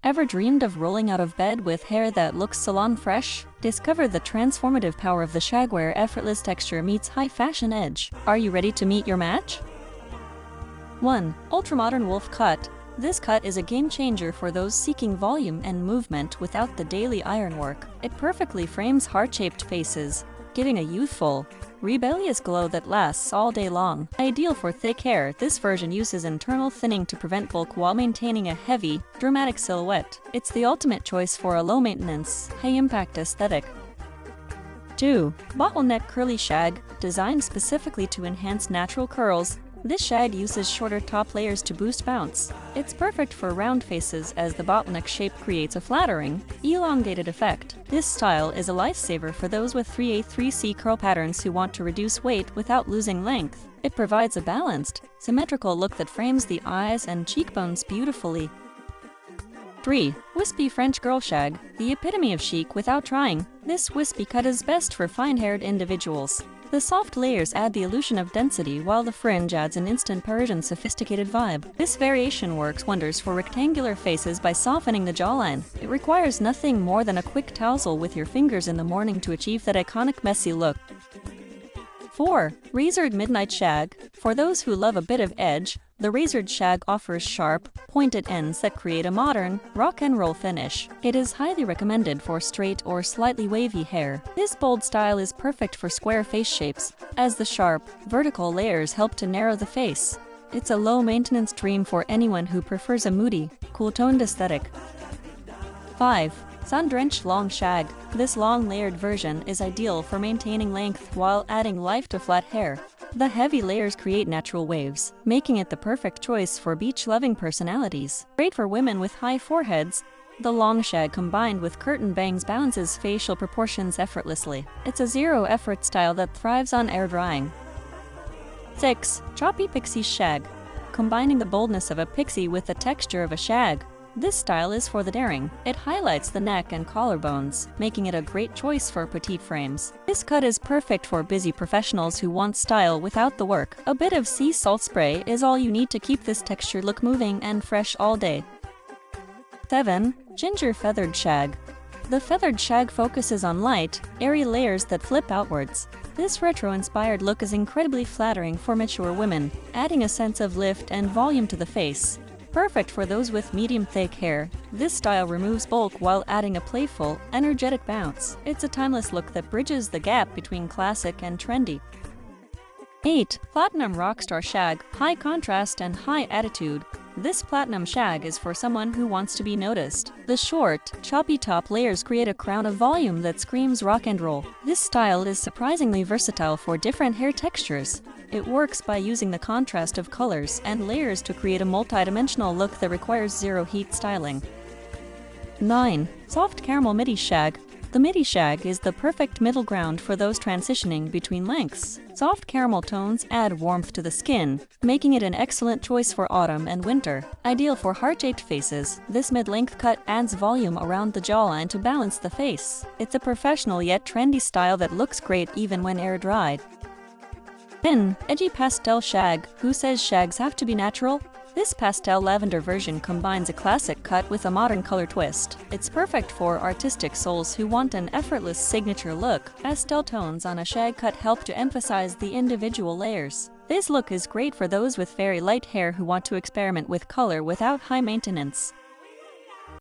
Ever dreamed of rolling out of bed with hair that looks salon-fresh? Discover the transformative power of the Shag where effortless texture meets high-fashion edge. Are you ready to meet your match? 1. Ultramodern Wolf Cut. This cut is a game-changer for those seeking volume and movement without the daily ironwork. It perfectly frames heart-shaped faces, giving a youthful, rebellious glow that lasts all day long. Ideal for thick hair, this version uses internal thinning to prevent bulk while maintaining a heavy, dramatic silhouette. It's the ultimate choice for a low-maintenance, high-impact aesthetic. 2. Bottleneck Curly Shag. Designed specifically to enhance natural curls, this shag uses shorter top layers to boost bounce. It's perfect for round faces as the bottleneck shape creates a flattering, elongated effect. This style is a lifesaver for those with 3A3C curl patterns who want to reduce weight without losing length. It provides a balanced, symmetrical look that frames the eyes and cheekbones beautifully. 3. Wispy French Girl Shag. The epitome of chic without trying. This wispy cut is best for fine-haired individuals. The soft layers add the illusion of density while the fringe adds an instant Parisian sophisticated vibe. This variation works wonders for rectangular faces by softening the jawline. It requires nothing more than a quick tousle with your fingers in the morning to achieve that iconic messy look. 4. Razored Midnight Shag. For those who love a bit of edge, the razored shag offers sharp, pointed ends that create a modern, rock and roll finish. It is highly recommended for straight or slightly wavy hair. This bold style is perfect for square face shapes, as the sharp, vertical layers help to narrow the face. It's a low-maintenance dream for anyone who prefers a moody, cool-toned aesthetic. 5. Sun-Drenched Long Shag. This long layered version is ideal for maintaining length while adding life to flat hair. The heavy layers create natural waves, making it the perfect choice for beach-loving personalities. Great for women with high foreheads, the long shag combined with curtain bangs balances facial proportions effortlessly. It's a zero-effort style that thrives on air drying. 6. Choppy Pixie Shag. Combining the boldness of a pixie with the texture of a shag, this style is for the daring. It highlights the neck and collarbones, making it a great choice for petite frames. This cut is perfect for busy professionals who want style without the work. A bit of sea salt spray is all you need to keep this texture look moving and fresh all day. 7. Ginger Feathered Shag. The feathered shag focuses on light, airy layers that flip outwards. This retro-inspired look is incredibly flattering for mature women, adding a sense of lift and volume to the face. Perfect for those with medium-thick hair, this style removes bulk while adding a playful, energetic bounce. It's a timeless look that bridges the gap between classic and trendy. 8. Platinum Rockstar Shag. High contrast and high attitude. This platinum shag is for someone who wants to be noticed. The short, choppy top layers create a crown of volume that screams rock and roll. This style is surprisingly versatile for different hair textures. It works by using the contrast of colors and layers to create a multi-dimensional look that requires zero heat styling. 9. Soft Caramel Midi Shag. The midi shag is the perfect middle ground for those transitioning between lengths. Soft caramel tones add warmth to the skin, making it an excellent choice for autumn and winter. Ideal for heart-shaped faces, this mid-length cut adds volume around the jawline to balance the face. It's a professional yet trendy style that looks great even when air-dried. 10. Edgy Pastel Shag. Who says shags have to be natural? This pastel lavender version combines a classic cut with a modern color twist. It's perfect for artistic souls who want an effortless signature look. Pastel tones on a shag cut help to emphasize the individual layers. This look is great for those with very light hair who want to experiment with color without high maintenance.